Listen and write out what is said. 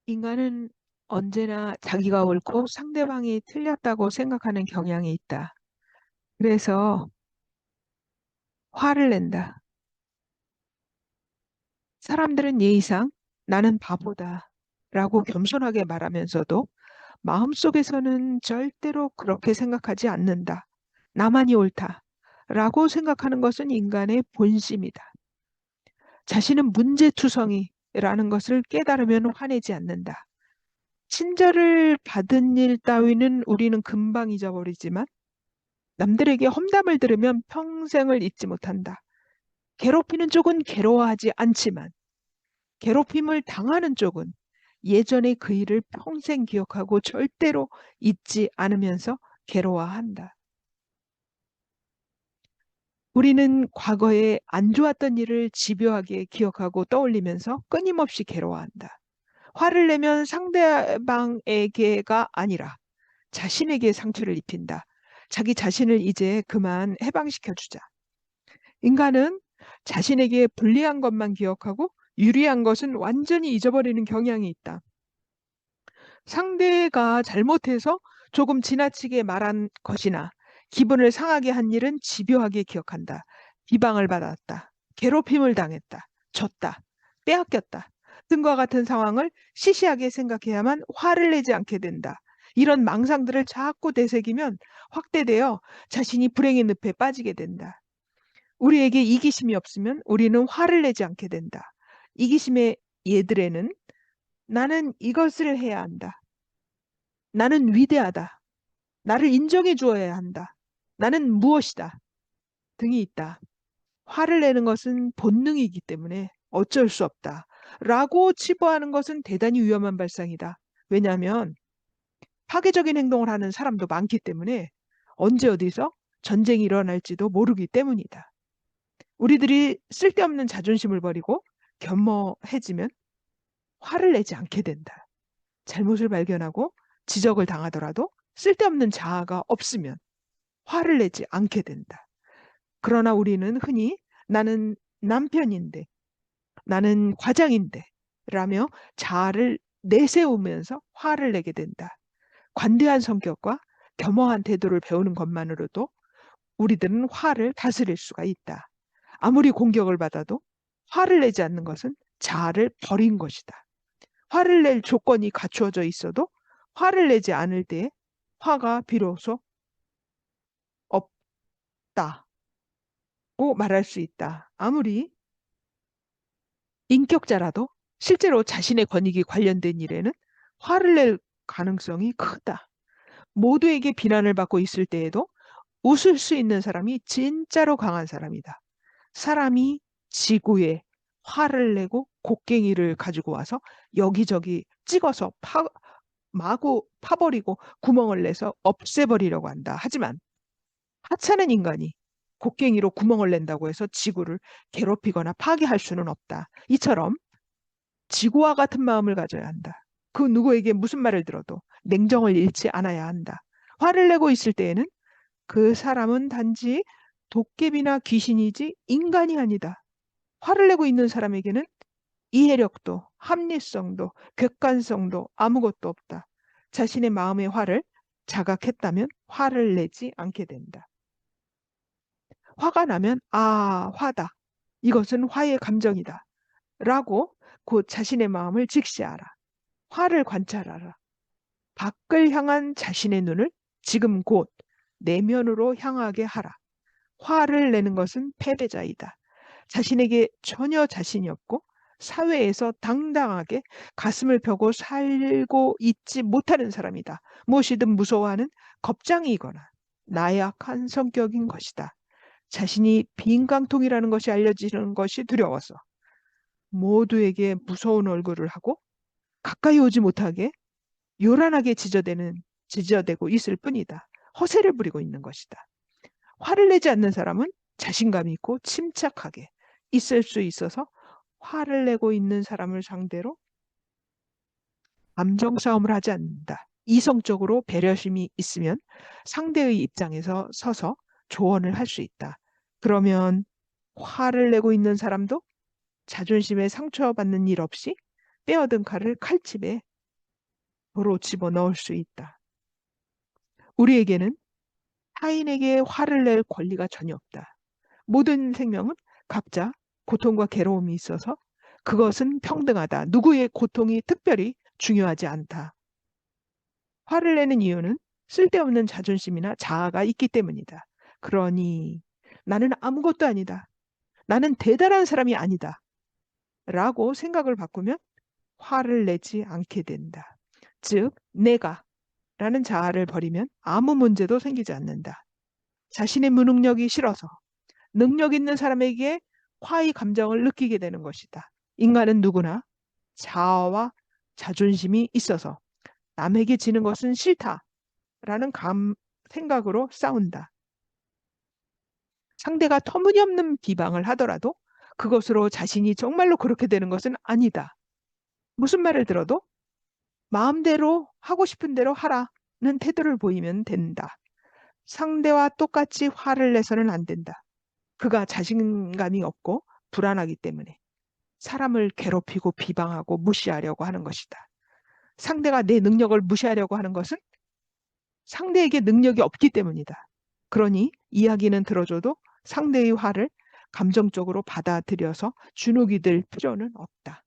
인간은 언제나 자기가 옳고 상대방이 틀렸다고 생각하는 경향이 있다. 그래서 화를 낸다. 사람들은 예의상 나는 바보다 라고 겸손하게 말하면서도 마음속에서는 절대로 그렇게 생각하지 않는다. 나만이 옳다 라고 생각하는 것은 인간의 본심이다. 자신은 문제투성이라는 것을 깨달으면 화내지 않는다. 친절을 받은 일 따위는 우리는 금방 잊어버리지만 남들에게 험담을 들으면 평생을 잊지 못한다. 괴롭히는 쪽은 괴로워하지 않지만 괴롭힘을 당하는 쪽은 예전의 그 일을 평생 기억하고 절대로 잊지 않으면서 괴로워한다. 우리는 과거에 안 좋았던 일을 집요하게 기억하고 떠올리면서 끊임없이 괴로워한다. 화를 내면 상대방에게가 아니라 자신에게 상처를 입힌다. 자기 자신을 이제 그만 해방시켜 주자. 인간은 자신에게 불리한 것만 기억하고 유리한 것은 완전히 잊어버리는 경향이 있다. 상대가 잘못해서 조금 지나치게 말한 것이나 기분을 상하게 한 일은 집요하게 기억한다. 비방을 받았다. 괴롭힘을 당했다. 졌다. 빼앗겼다. 등과 같은 상황을 시시하게 생각해야만 화를 내지 않게 된다. 이런 망상들을 자꾸 되새기면 확대되어 자신이 불행의 늪에 빠지게 된다. 우리에게 이기심이 없으면 우리는 화를 내지 않게 된다. 이기심의 예들에는 나는 이것을 해야 한다. 나는 위대하다. 나를 인정해 주어야 한다. 나는 무엇이다. 등이 있다. 화를 내는 것은 본능이기 때문에 어쩔 수 없다. 라고 치부하는 것은 대단히 위험한 발상이다. 왜냐하면 파괴적인 행동을 하는 사람도 많기 때문에 언제 어디서 전쟁이 일어날지도 모르기 때문이다. 우리들이 쓸데없는 자존심을 버리고 겸허해지면 화를 내지 않게 된다. 잘못을 발견하고 지적을 당하더라도 쓸데없는 자아가 없으면 화를 내지 않게 된다. 그러나 우리는 흔히 나는 남편인데, 나는 과장인데, 라며 자아를 내세우면서 화를 내게 된다. 관대한 성격과 겸허한 태도를 배우는 것만으로도 우리들은 화를 다스릴 수가 있다. 아무리 공격을 받아도 화를 내지 않는 것은 자아를 버린 것이다. 화를 낼 조건이 갖추어져 있어도 화를 내지 않을 때 화가 비로소 없다고 말할 수 있다. 아무리 인격자라도 실제로 자신의 권익이 관련된 일에는 화를 낼 가능성이 크다. 모두에게 비난을 받고 있을 때에도 웃을 수 있는 사람이 진짜로 강한 사람이다. 사람이 지구에 화를 내고 곡괭이를 가지고 와서 여기저기 찍어서 마구 파버리고 구멍을 내서 없애버리려고 한다. 하지만 하찮은 인간이 곡괭이로 구멍을 낸다고 해서 지구를 괴롭히거나 파괴할 수는 없다. 이처럼 지구와 같은 마음을 가져야 한다. 그 누구에게 무슨 말을 들어도 냉정을 잃지 않아야 한다. 화를 내고 있을 때에는 그 사람은 단지 도깨비나 귀신이지 인간이 아니다. 화를 내고 있는 사람에게는 이해력도 합리성도 객관성도 아무것도 없다. 자신의 마음의 화를 자각했다면 화를 내지 않게 된다. 화가 나면 화다. 이것은 화의 감정이다. 라고 곧 자신의 마음을 직시하라. 화를 관찰하라. 밖을 향한 자신의 눈을 지금 곧 내면으로 향하게 하라. 화를 내는 것은 패배자이다. 자신에게 전혀 자신이 없고 사회에서 당당하게 가슴을 펴고 살고 있지 못하는 사람이다. 무엇이든 무서워하는 겁장이거나 나약한 성격인 것이다. 자신이 빈깡통이라는 것이 알려지는 것이 두려워서 모두에게 무서운 얼굴을 하고 가까이 오지 못하게 요란하게 지저대고 있을 뿐이다. 허세를 부리고 있는 것이다. 화를 내지 않는 사람은 자신감이 있고 침착하게 있을 수 있어서 화를 내고 있는 사람을 상대로 감정 싸움을 하지 않는다. 이성적으로 배려심이 있으면 상대의 입장에서 서서 조언을 할 수 있다. 그러면 화를 내고 있는 사람도 자존심에 상처받는 일 없이 빼어든 칼을 칼집에 도로 집어넣을 수 있다. 우리에게는 타인에게 화를 낼 권리가 전혀 없다. 모든 생명은 각자 고통과 괴로움이 있어서 그것은 평등하다. 누구의 고통이 특별히 중요하지 않다. 화를 내는 이유는 쓸데없는 자존심이나 자아가 있기 때문이다. 그러니 나는 아무것도 아니다. 나는 대단한 사람이 아니다. 라고 생각을 바꾸면 화를 내지 않게 된다. 즉, 내가 라는 자아를 버리면 아무 문제도 생기지 않는다. 자신의 무능력이 싫어서 능력 있는 사람에게 화의 감정을 느끼게 되는 것이다. 인간은 누구나 자아와 자존심이 있어서 남에게 지는 것은 싫다라는 생각으로 싸운다. 상대가 터무니없는 비방을 하더라도 그것으로 자신이 정말로 그렇게 되는 것은 아니다. 무슨 말을 들어도 마음대로 하고 싶은 대로 하라는 태도를 보이면 된다. 상대와 똑같이 화를 내서는 안 된다. 그가 자신감이 없고 불안하기 때문에 사람을 괴롭히고 비방하고 무시하려고 하는 것이다. 상대가 내 능력을 무시하려고 하는 것은 상대에게 능력이 없기 때문이다. 그러니 이야기는 들어줘도 상대의 화를 감정적으로 받아들여서 주눅이 들 필요는 없다.